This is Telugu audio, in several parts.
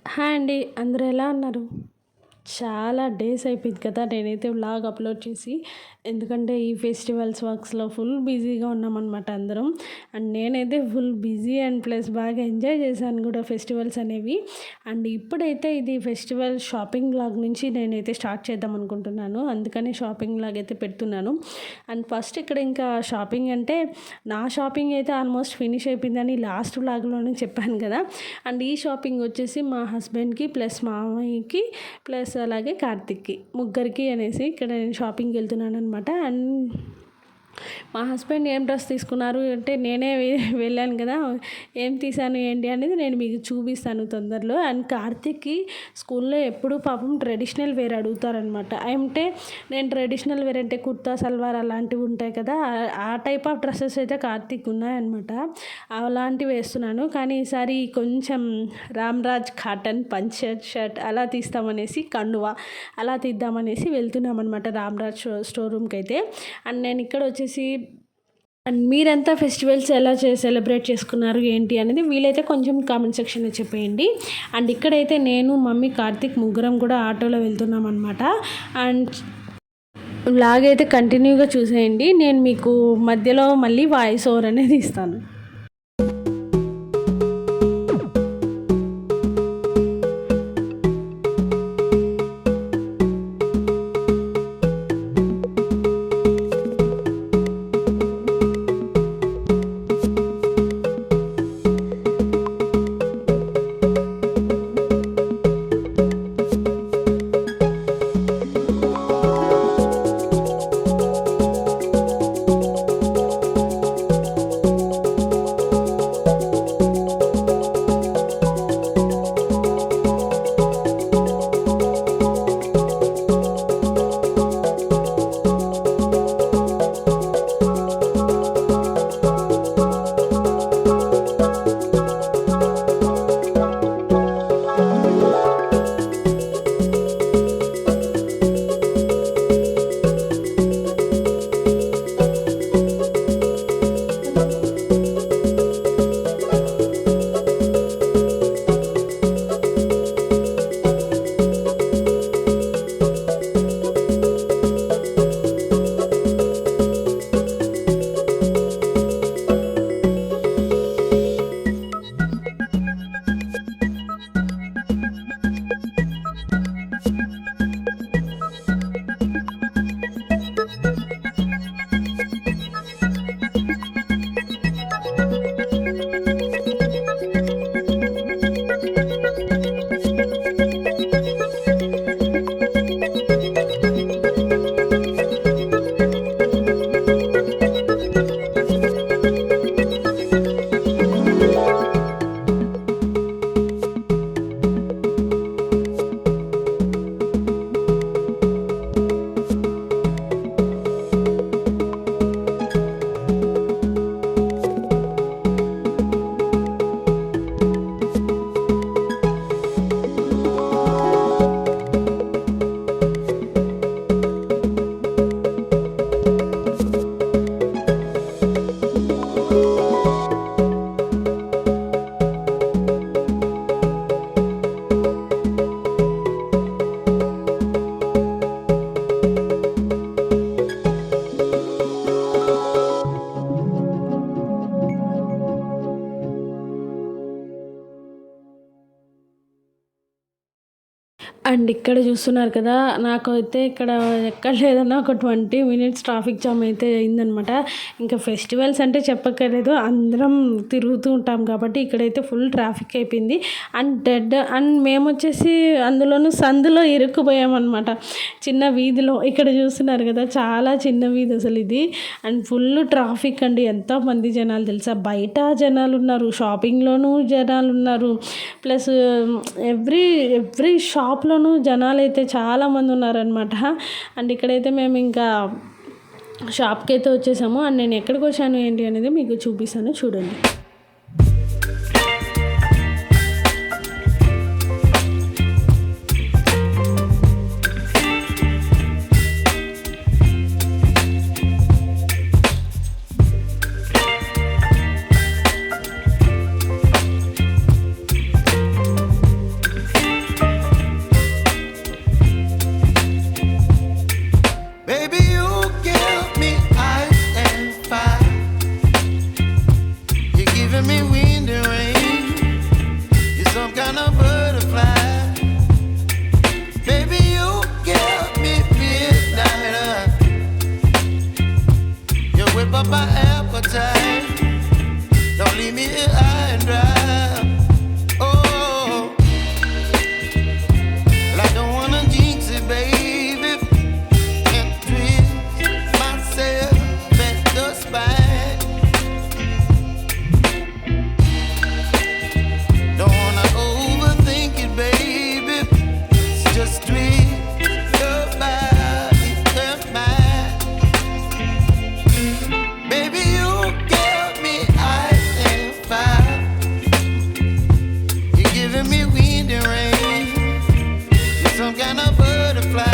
హాయ్ అండి. అందరూ ఎలా ఉన్నారు? చాలా డేస్ అయిపోయింది కదా! నేనైతే వ్లాగ్ అప్‌లోడ్ చేసి. ఎందుకంటే ఈ ఫెస్టివల్స్ వర్క్స్‌లో ఫుల్ బిజీగా ఉన్నామనమాట అందరం. అండ్ నేనైతే ఫుల్ బిజీ అండ్ ప్లస్ బాగా ఎంజాయ్ చేశాను కూడా ఫెస్టివల్స్ అనేవి. అండ్ ఇప్పుడైతే ఇది ఫెస్టివల్ షాపింగ్ వ్లాగ్ నుంచి నేనైతే స్టార్ట్ చేద్దాం అనుకుంటున్నాను. అందుకని షాపింగ్ వ్లాగ్ అయితే పెడుతున్నాను. అండ్ ఫస్ట్ ఇక్కడ ఇంకా షాపింగ్ అంటే నా షాపింగ్ అయితే ఆల్మోస్ట్ ఫినిష్ అయిపోయిందని లాస్ట్ వ్లాగ్‌లోనే చెప్పాను కదా! అండ్ ఈ షాపింగ్ వచ్చేసి మా హస్బెండ్‌కి ప్లస్ మామయ్యకి ప్లస్ అలాగే కార్తిక్‌కి ముగ్గురికి అనేసి ఇక్కడ నేను షాపింగ్‌కి వెళ్తున్నాను అనమాట. అండ్ మా హస్బెండ్ ఏం డ్రెస్ తీసుకున్నారు అంటే నేనే వెళ్ళాను కదా! ఏం తీసాను ఏంటి అనేది నేను మీకు చూపిస్తాను తొందరలో. అండ్ కార్తిక్‌కి స్కూల్లో ఎప్పుడు పాపం ట్రెడిషనల్ వేర్ అడుగుతారనమాట. అంటే నేను ట్రెడిషనల్ వేర్ అంటే కుర్తా సల్వార్ అలాంటివి ఉంటాయి కదా! ఆ టైప్ ఆఫ్ డ్రెస్సెస్ అయితే కార్తిక్ ఉన్నాయన్నమాట. అలాంటివి వేస్తున్నాను. కానీ ఈసారి కొంచెం రామ్‌రాజ్ కాటన్ పంచ్ షర్ట్ అలా తీస్తామనేసి కండువా అలా తీద్దామనేసి వెళ్తున్నామన్నమాట రామ్‌రాజ్ స్టోర్ రూమ్‌కి అయితే. అండ్ నేను ఇక్కడ వచ్చేసి అండ్ మీరంతా ఫెస్టివల్స్ ఎలా సెలబ్రేట్ చేసుకున్నారు ఏంటి అనేది వీలైతే కొంచెం కామెంట్ సెక్షన్లో చెప్పేయండి. అండ్ ఇక్కడైతే నేను మమ్మీ కార్తిక్ ముగ్గురం కూడా ఆటోలో వెళ్తున్నాం అనమాట. అండ్ వ్లాగ్ అయితే కంటిన్యూగా చూసేయండి. నేను మీకు మధ్యలో మళ్ళీ వాయిస్ ఓవర్ అనేది ఇస్తాను. అండ్ ఇక్కడ చూస్తున్నారు కదా! నాకైతే ఇక్కడ ఎక్కడ లేదన్నా ఒక 20 మినిట్స్ ట్రాఫిక్ జామ్ అయితే అయిందనమాట. ఇంకా ఫెస్టివల్స్ అంటే చెప్పక్కర్లేదు. అందరం తిరుగుతూ ఉంటాం కాబట్టి ఇక్కడైతే ఫుల్ ట్రాఫిక్ అయిపోయింది. అండ్ మేమొచ్చేసి అందులోనూ సందులో ఇరుక్కుపోయామన్నమాట. చిన్న వీధిలో ఇక్కడ చూస్తున్నారు కదా! చాలా చిన్న వీధి అసలు ఇది. అండ్ ఫుల్ ట్రాఫిక్ అండి. ఎంతోమంది జనాలు తెలుసా! బయట జనాలున్నారు, షాపింగ్‌లోనూ జనాలున్నారు. ప్లస్ ఎవ్రీ షాప్‌లోనూ జనాలైతే చాలామంది ఉన్నారనమాట. అండ్ ఇక్కడైతే మేము ఇంకా షాప్‌కి అయితే వచ్చేసాము. అండ్ నేను ఎక్కడికి వచ్చాను ఏంటి అనేది మీకు చూపిస్తాను చూడండి. kind of butterfly. Baby, you give me midnight. You whip up my appetite. Don't leave me here high and dry. Oh, well, I don't wanna jinx it, baby, and twist myself at the spine. Don't wanna overthink it, baby. It's just twist your body and mine. Baby, you give me ice and fire. You're giving me wind and rain. You're some kind of butterfly.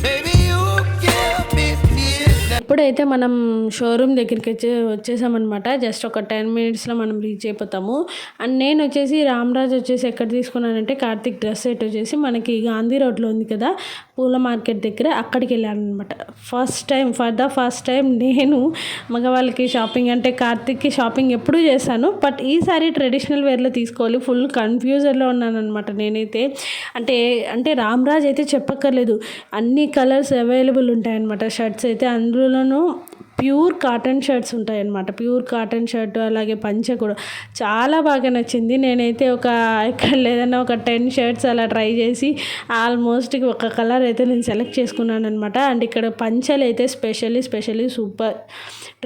Baby, you give me midnight. ఇప్పుడైతే మనం షోరూమ్ దగ్గరికి వచ్చేసామన్నమాట. జస్ట్ ఒక 10 మినిట్స్లో మనం రీచ్ అయిపోతాము. అండ్ నేను వచ్చేసి రామ్రాజ్ వచ్చేసి ఎక్కడ తీసుకున్నానంటే కార్తిక్ డ్రెస్ సెట్ వచ్చేసి మనకి గాంధీ రోడ్లో ఉంది కదా పూల మార్కెట్ దగ్గర, అక్కడికి వెళ్ళాను అనమాట. ఫర్ ద ఫస్ట్ టైం నేను మగవాళ్ళకి షాపింగ్ అంటే కార్తిక్కి షాపింగ్ ఎప్పుడూ చేశాను, బట్ ఈసారి ట్రెడిషనల్ వేర్లో తీసుకోవాలి. ఫుల్ కన్ఫ్యూజన్లో ఉన్నాను అనమాట నేనైతే. అంటే రామ్రాజ్ అయితే చెప్పక్కర్లేదు, అన్ని కలర్స్ అవైలబుల్ ఉంటాయన్నమాట. షర్ట్స్ అయితే అందులోనూ ప్యూర్ కాటన్ షర్ట్స్ ఉంటాయన్నమాట. ప్యూర్ కాటన్ షర్ట్ అలాగే పంచ కూడా చాలా బాగా నచ్చింది. నేనైతే ఇక్కడ లేదన్నా ఒక 10 షర్ట్స్ అలా ట్రై చేసి ఆల్మోస్ట్ ఒక కలర్ అయితే నేను సెలెక్ట్ చేసుకున్నాను అనమాట. అండ్ ఇక్కడ పంచలు అయితే స్పెషల్లీ సూపర్.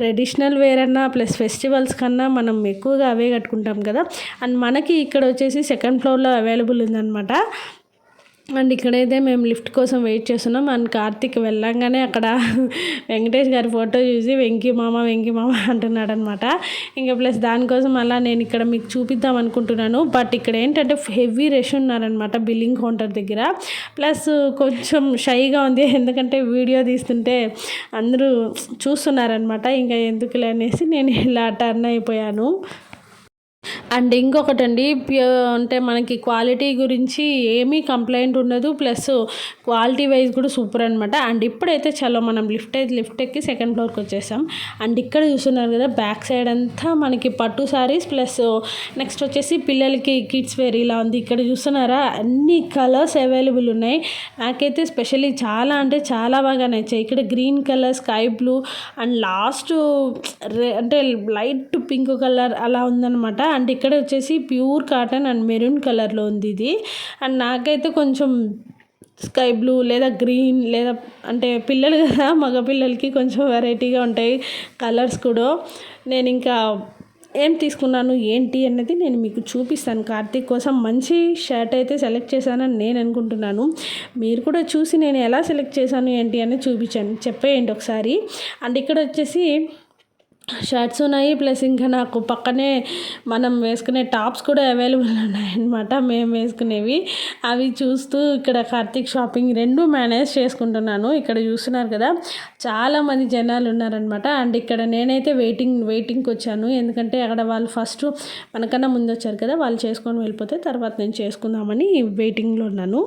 ట్రెడిషనల్ వేర్ అన్నా ప్లస్ ఫెస్టివల్స్ కన్నా మనం ఎక్కువగా అవే కట్టుకుంటాం కదా. అండ్ మనకి ఇక్కడ వచ్చేసి సెకండ్ ఫ్లోర్లో అవైలబుల్ ఉందన్నమాట. అండ్ ఇక్కడైతే మేము లిఫ్ట్ కోసం వెయిట్ చేస్తున్నాం. అండ్ కార్తిక్ వెళ్ళంగానే అక్కడ వెంకటేష్ గారి ఫోటో చూసి వెంకీ మామ అంటున్నాడు అనమాట. ఇంకా ప్లస్ దానికోసం అలా నేను ఇక్కడ మీకు చూపిద్దాం అనుకుంటున్నాను. బట్ ఇక్కడ ఏంటంటే హెవీ రష్ ఉన్నారనమాట బిల్లింగ్ కౌంటర్ దగ్గర. ప్లస్ కొంచెం షైగా ఉంది, ఎందుకంటే వీడియో తీస్తుంటే అందరూ చూస్తున్నారనమాట. ఇంకా ఎందుకులే అనేసి నేను ఇలా టర్న్ అయిపోయాను. అండ్ ఇంకొకటండి, అంటే మనకి క్వాలిటీ గురించి ఏమీ కంప్లైంట్ ఉండదు, ప్లస్ క్వాలిటీ వైజ్ కూడా సూపర్ అనమాట. అండ్ ఇప్పుడైతే చలో మనం లిఫ్ట్ ఎక్కి సెకండ్ ఫ్లోర్కి వచ్చేసాం. అండ్ ఇక్కడ చూస్తున్నారు కదా బ్యాక్ సైడ్ అంతా మనకి పట్టు శారీస్, ప్లస్ నెక్స్ట్ వచ్చేసి పిల్లలకి కిడ్స్ వేర్ ఇలా ఉంది. ఇక్కడ చూస్తున్నారా అన్ని కలర్స్ అవైలబుల్ ఉన్నాయి. నాకైతే స్పెషల్లీ చాలా అంటే చాలా బాగా నచ్చాయి. ఇక్కడ green colour, sky blue and last అంటే లైట్ పింక్ కలర్ అలా ఉందన్నమాట. అండ్ ఇక్కడ వచ్చేసి ప్యూర్ కాటన్ అండ్ మెరూన్ కలర్లో ఉంది ఇది. అండ్ నాకైతే కొంచెం స్కై బ్లూ లేదా గ్రీన్ లేదా అంటే పిల్లలు కదా, మగ పిల్లలకి కొంచెం వెరైటీగా ఉంటాయి కలర్స్ కూడా. నేను ఇంకా ఏం తీసుకున్నాను ఏంటి అన్నది నేను మీకు చూపిస్తాను. కార్తీక్ కోసం మంచి షర్ట్ అయితే సెలెక్ట్ చేశానని నేను అనుకుంటున్నాను. మీరు కూడా చూసి నేను ఎలా సెలెక్ట్ చేశాను ఏంటి అని చెప్పేయండి ఒకసారి. అండ్ ఇక్కడ వచ్చేసి షర్ట్స్ ఉన్నాయి, ప్లస్ ఇంకా నాకు పక్కనే మనం వేసుకునే టాప్స్ కూడా అవైలబుల్ ఉన్నాయన్నమాట. మేము వేసుకునేవి అవి చూస్తూ ఇక్కడ కార్తీక్ షాపింగ్ రెండు మేనేజ్ చేసుకుంటున్నాను. ఇక్కడ చూస్తున్నారు కదా చాలామంది జనాలు ఉన్నారనమాట. అండ్ ఇక్కడ నేనైతే వెయిటింగ్కి వచ్చాను, ఎందుకంటే అక్కడ వాళ్ళు ఫస్ట్ మనకన్నా ముందు వచ్చారు కదా, వాళ్ళు చేసుకొని వెళ్ళిపోతే తర్వాత నేను చేసుకుందామని వెయిటింగ్లో ఉన్నాను.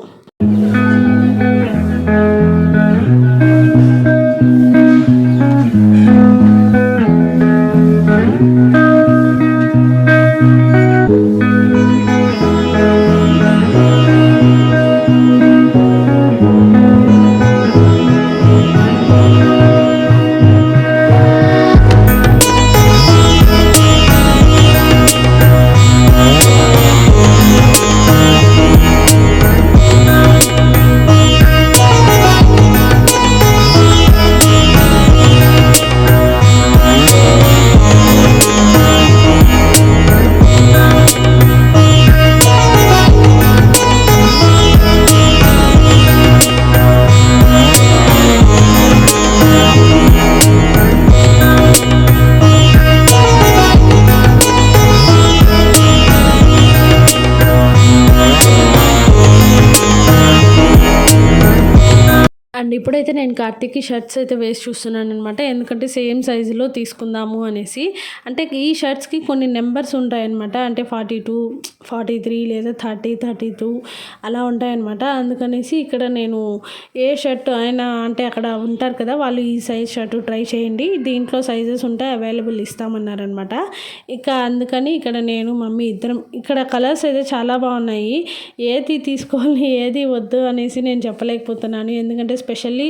అండ్ ఇప్పుడైతే నేను కార్తీక్కి షర్ట్స్ అయితే వేసి చూస్తున్నాను అనమాట, ఎందుకంటే సేమ్ సైజులో తీసుకుందాము అనేసి. అంటే ఈ షర్ట్స్కి కొన్ని నెంబర్స్ ఉంటాయన్నమాట, అంటే 42, 43 లేదా 30, 32 అలా ఉంటాయన్నమాట. అందుకనేసి ఇక్కడ నేను ఏ షర్ట్ అయినా అంటే అక్కడ ఉంటారు కదా వాళ్ళు, ఈ సైజ్ షర్టు ట్రై చేయండి, దీంట్లో సైజెస్ ఉంటాయి అవైలబుల్ ఇస్తామన్నారనమాట. ఇక అందుకని ఇక్కడ నేను మమ్మీ ఇద్దరం, ఇక్కడ కలర్స్ అయితే చాలా బాగున్నాయి, ఏది తీసుకోవాలి ఏది వద్దు అనేసి నేను చెప్పలేకపోతున్నాను, ఎందుకంటే స్పెషల్లీ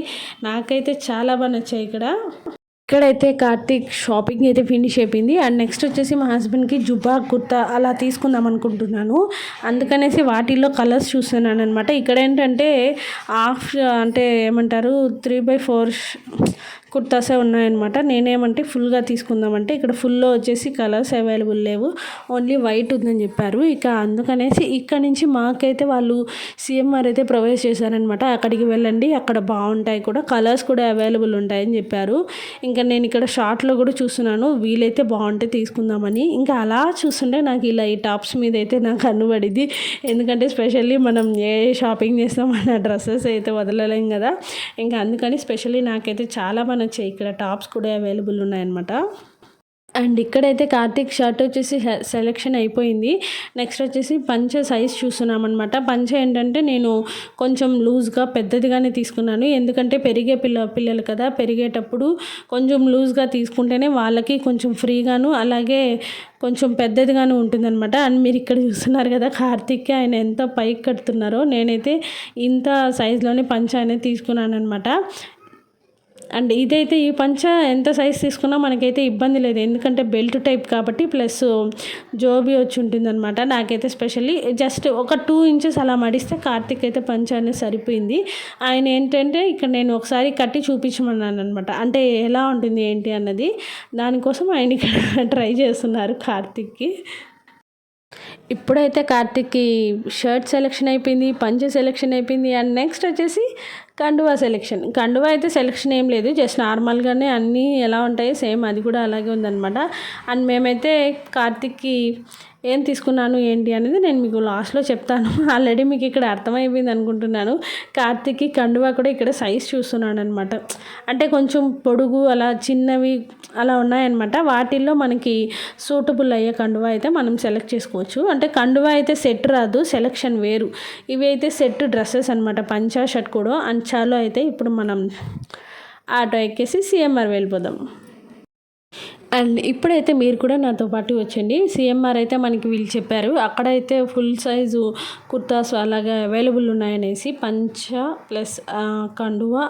నాకైతే చాలా బాగా నచ్చాయి. ఇక్కడైతే కార్తీక్ షాపింగ్ అయితే ఫినిష్ అయిపోయింది. అండ్ నెక్స్ట్ వచ్చేసి మా హస్బెండ్కి జుబ్బా కుర్తా అలా తీసుకుందాం అనుకుంటున్నాను, అందుకనేసి వాటిల్లో కలర్స్ చూస్తున్నాను అనమాట. ఇక్కడ ఏంటంటే హాఫ్ అంటే ఏమంటారు 3/4 కుర్తాసే ఉన్నాయన్నమాట. నేనేమంటే ఫుల్గా తీసుకుందామంటే ఇక్కడ ఫుల్లో వచ్చేసి కలర్స్ అవైలబుల్ లేవు, ఓన్లీ వైట్ ఉందని చెప్పారు. ఇక అందుకనేసి ఇక్కడ నుంచి మాకైతే వాళ్ళు సిఎంఆర్ అయితే ప్రొవైడ్ చేశారనమాట, అక్కడికి వెళ్ళండి అక్కడ బాగుంటాయి కూడా, కలర్స్ కూడా అవైలబుల్ ఉంటాయని చెప్పారు. ఇంకా నేను ఇక్కడ షార్ట్లో కూడా చూస్తున్నాను, వీలైతే బాగుంటే తీసుకుందామని. ఇంకా అలా చూస్తుంటే నాకు ఇలా ఈ టాప్స్ మీద అయితే నాకు కన్నుబడింది, ఎందుకంటే స్పెషల్లీ మనం ఏ షాపింగ్ చేస్తాం మన డ్రెస్సెస్ అయితే వదలలేం కదా. ఇంకా అందుకని స్పెషల్లీ నాకైతే చాలా నచ్చాయి, ఇక్కడ టాప్స్ కూడా అవైలబుల్ ఉన్నాయన్నమాట. అండ్ ఇక్కడైతే కార్తీక్ షర్ట్ వచ్చేసి సెలెక్షన్ అయిపోయింది. నెక్స్ట్ వచ్చేసి పంచ సైజ్ చూస్తున్నామన్నమాట. పంచ ఏంటంటే నేను కొంచెం లూజ్గా పెద్దదిగానే తీసుకున్నాను, ఎందుకంటే పిల్లలు కదా, పెరిగేటప్పుడు కొంచెం లూజ్గా తీసుకుంటేనే వాళ్ళకి కొంచెం ఫ్రీగాను అలాగే కొంచెం పెద్దదిగాను ఉంటుందన్నమాట. అండ్ మీరు ఇక్కడ చూస్తున్నారు కదా కార్తీక్కి ఆయన ఎంత పైకి కడుతున్నారో, నేనైతే ఇంత సైజులోనే పంచ అనేది తీసుకున్నాను అనమాట. అండ్ ఇదైతే ఈ పంచ ఎంత సైజ్ తీసుకున్నా మనకైతే ఇబ్బంది లేదు, ఎందుకంటే బెల్ట్ టైప్ కాబట్టి ప్లస్ జోబీ వచ్చి ఉంటుంది అనమాట. నాకైతే స్పెషల్లీ జస్ట్ ఒక 2 ఇంచెస్ అలా మడిస్తే కార్తీక్ అయితే పంచ అనేది సరిపోయింది. ఆయన ఏంటంటే ఇక్కడ నేను ఒకసారి కట్టి చూపించమన్నాను అనమాట, అంటే ఎలా ఉంటుంది ఏంటి అన్నది, దానికోసం ఆయన ఇక్కడ ట్రై చేస్తున్నారు కార్తీక్కి. ఇప్పుడైతే కార్తీక్కి షర్ట్ సెలెక్షన్ అయిపోయింది, పంచ సెలెక్షన్ అయిపోయింది. అండ్ నెక్స్ట్ వచ్చేసి కండువా సెలెక్షన్. కండువా అయితే సెలెక్షన్ ఏం లేదు, జస్ట్ నార్మల్గానే అన్నీ ఎలా ఉంటాయో సేమ్ అది కూడా అలాగే ఉందన్నమాట. అండ్ మేమైతే కార్తీక్కి ఏం తీసుకున్నాను ఏంటి అనేది నేను మీకు లాస్ట్లో చెప్తాను. ఆల్రెడీ మీకు ఇక్కడ అర్థమైపోయింది అనుకుంటున్నాను. కార్తీక్కి కండువా కూడా ఇక్కడ సైజ్ చూస్తున్నాను అనమాట, అంటే కొంచెం పొడుగు అలా చిన్నవి అలా ఉన్నాయన్నమాట. వాటిల్లో మనకి సూటబుల్ అయ్యే కండువా అయితే మనం సెలెక్ట్ చేసుకోవచ్చు. అంటే కండువా అయితే సెట్ రాదు, సెలెక్షన్ వేరు. ఇవి అయితే సెట్ డ్రెస్సెస్ అనమాట, పంచా షర్ట్ కూడా. అంచాలో అయితే ఇప్పుడు మనం ఆటో ఎక్కేసి సిఎంఆర్ వెళ్ళిపోదాం. అండ్ ఇప్పుడైతే మీరు కూడా నాతో పాటు వచ్చండి. సిఎంఆర్ అయితే మనకి వీళ్ళు చెప్పారు, అక్కడైతే ఫుల్ సైజు కుర్తాస్ అలాగా అవైలబుల్ ఉన్నాయనేసి, పంచ ప్లస్ కండువా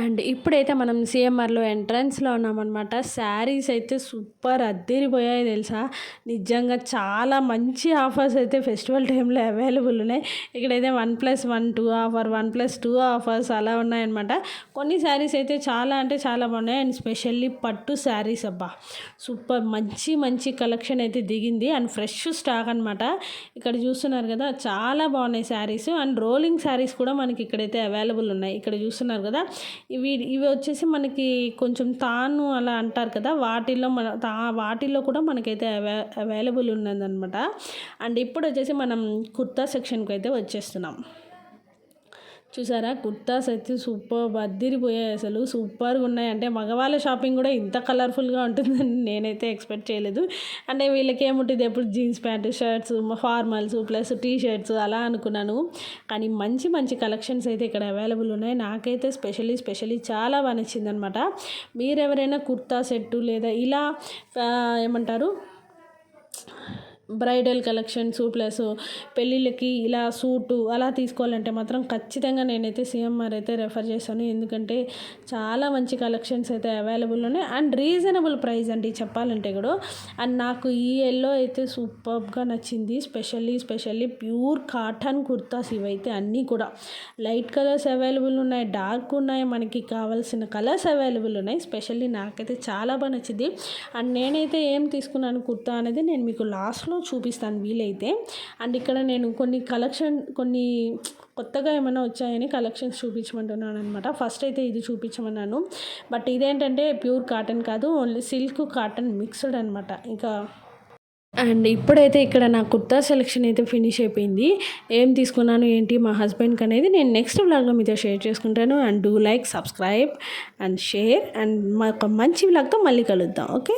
అండ్ ఇప్పుడైతే మనం సీఎంఆర్లో ఎంట్రన్స్లో ఉన్నామన్నమాట. శారీస్ అయితే సూపర్ అద్దిరిపోయాయి తెలుసా. నిజంగా చాలా మంచి ఆఫర్స్ అయితే ఫెస్టివల్ టైంలో అవైలబుల్ ఉన్నాయి. ఇక్కడైతే 1+1 2 ఆఫర్, 1+2 ఆఫర్స్ అలా ఉన్నాయన్నమాట. కొన్ని శారీస్ అయితే చాలా అంటే చాలా బాగున్నాయి. అండ్ స్పెషల్లీ పట్టు శారీస్ అబ్బా సూపర్ మంచి మంచి కలెక్షన్ అయితే దిగింది. అండ్ ఫ్రెష్ స్టాక్ అనమాట. ఇక్కడ చూస్తున్నారు కదా చాలా బాగున్నాయి శారీస్. అండ్ రోలింగ్ శారీస్ కూడా మనకి ఇక్కడైతే అవైలబుల్ ఉన్నాయి. ఇక్కడ చూస్తున్నారు కదా ఇవి వచ్చేసి మనకి కొంచెం తాను అలా అంటారు కదా వాటిల్లో కూడా మనకైతే అవైలబుల్ ఉన్నదన్నమాట. అండ్ ఇప్పుడు వచ్చేసి మనం కుర్తా సెక్షన్కి అయితే వచ్చేస్తున్నాం. చూసారా కుర్తాస్ అయితే సూపర్ అద్దిరిపోయాయి, అసలు సూపర్గా ఉన్నాయి. అంటే మగవాళ్ళ షాపింగ్ కూడా ఇంత కలర్ఫుల్గా ఉంటుందని నేనైతే ఎక్స్పెక్ట్ చేయలేదు. అంటే వీళ్ళకి ఏముంటుంది ఎప్పుడు jeans pant, shirts, formals plus T shirts అలా అనుకున్నాను. కానీ మంచి మంచి కలెక్షన్స్ అయితే ఇక్కడ అవైలబుల్ ఉన్నాయి. నాకైతే స్పెషల్లీ చాలా బాగా నచ్చిందనమాట. మీరు ఎవరైనా కుర్తా సెట్టు లేదా ఇలా ఏమంటారు బ్రైడల్ కలెక్షన్స్ ప్లస్ పెళ్ళిళ్ళకి ఇలా సూటు అలా తీసుకోవాలంటే మాత్రం ఖచ్చితంగా నేనైతే సీఎంఆర్ అయితే రెఫర్ చేశాను. ఎందుకంటే చాలా మంచి కలెక్షన్స్ అయితే అవైలబుల్ ఉన్నాయి. అండ్ రీజనబుల్ ప్రైస్ అండి చెప్పాలంటే కూడా. అండ్ నాకు ఈ ఎల్లో అయితే సూపర్గా నచ్చింది. స్పెషల్లీ ప్యూర్ కాటన్ కుర్తాస్ ఇవైతే అన్నీ కూడా లైట్ కలర్స్ అవైలబుల్ ఉన్నాయి, డార్క్ ఉన్నాయి, మనకి కావాల్సిన కలర్స్ అవైలబుల్ ఉన్నాయి. స్పెషల్లీ నాకైతే చాలా బాగా నచ్చింది. అండ్ నేనైతే ఏం తీసుకున్నాను కుర్తా అనేది నేను మీకు లాస్ట్లో చూపిస్తాను వీలైతే. అండ్ ఇక్కడ నేను కొన్ని కొత్తగా ఏమైనా వచ్చాయని కలెక్షన్స్ చూపించమంటున్నాను అనమాట. ఫస్ట్ అయితే ఇది చూపించమన్నాను. బట్ ఇదేంటంటే ప్యూర్ కాటన్ కాదు, ఓన్లీ సిల్క్ కాటన్ మిక్స్డ్ అనమాట. ఇంకా అండ్ ఇప్పుడైతే ఇక్కడ నా కుర్తా సెలెక్షన్ అయితే ఫినిష్ అయిపోయింది. ఏం తీసుకున్నాను ఏంటి మా హస్బెండ్కి అనేది నేను నెక్స్ట్ వ్లాగ్లో మీతో షేర్ చేసుకుంటాను. And do like, subscribe and share. And మా మంచి వ్లాగ్తో మళ్ళీ కలుద్దాం. ఓకే.